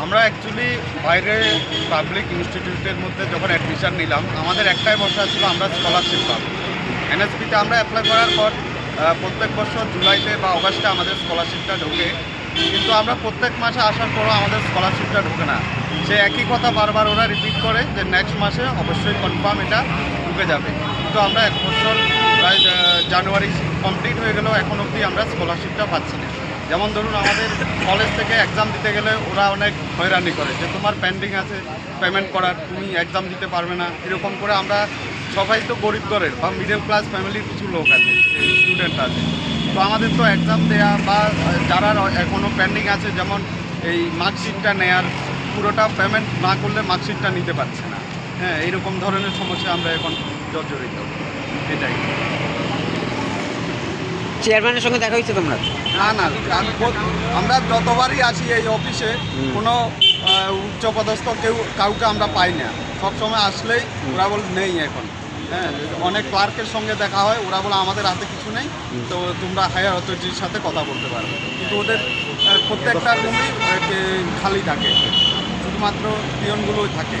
আমরা অ্যাকচুয়ালি বাইরে পাবলিক ইনস্টিটিউটের মধ্যে যখন অ্যাডমিশন নিলাম আমাদের একটাই ভরসা ছিল আমরা স্কলারশিপ পাবো। এনএসপিতে আমরা অ্যাপ্লাই করার পর প্রত্যেক বছর জুলাইতে বা অগাস্টে আমাদের স্কলারশিপটা ঢোকে, কিন্তু আমরা প্রত্যেক মাসে আসার পরও আমাদের স্কলারশিপটা ঢোকে না। সে একই কথা বারবার ওরা রিপিট করে যে নেক্সট মাসে অবশ্যই কনফার্ম এটা ঢুকে যাবে, কিন্তু আমরা এক বছর প্রায় জানুয়ারি কমপ্লিট হয়ে গেলেও এখন অবধি আমরা স্কলারশিপটা পাচ্ছি না। যেমন ধরুন আমাদের কলেজ থেকে এক্সাম দিতে গেলে ওরা অনেক হয়রানি করে যে তোমার পেন্ডিং আছে পেমেন্ট করার, তুমি এক্সাম দিতে পারবে না, এরকম করে। আমরা সবাই তো গরিব ঘরের বা মিডল ক্লাস ফ্যামিলির কিছু লোক আছে, স্টুডেন্ট আছে, তো আমাদের তো এক্সাম দেওয়া বা যারা এখনও পেন্ডিং আছে যেমন এই মার্কশিটটা নেয়ার, পুরোটা পেমেন্ট না করলে মার্কশিটটা নিতে পারছে না। হ্যাঁ, এইরকম ধরনের সমস্যা আমরা এখন জর্জরিত। এটাই। চেয়ারম্যানের সঙ্গে দেখা হয়েছে তোমরা? না, আমরা যতবারই আসি এই অফিসে কোনো উচ্চপদস্থ কাউকে আমরা পাই না। সবসময় আসলেই ওরা বলে নেই এখন। হ্যাঁ, অনেক ক্লার্কের সঙ্গে দেখা হয়, ওরা বলে আমাদের হাতে কিছু নেই, তো তোমরা হায়ার অথরিটির সাথে কথা বলতে পারবে, কিন্তু ওদের প্রত্যেকটা রুমই খালি থাকে, শুধুমাত্র পিয়নগুলোই থাকে।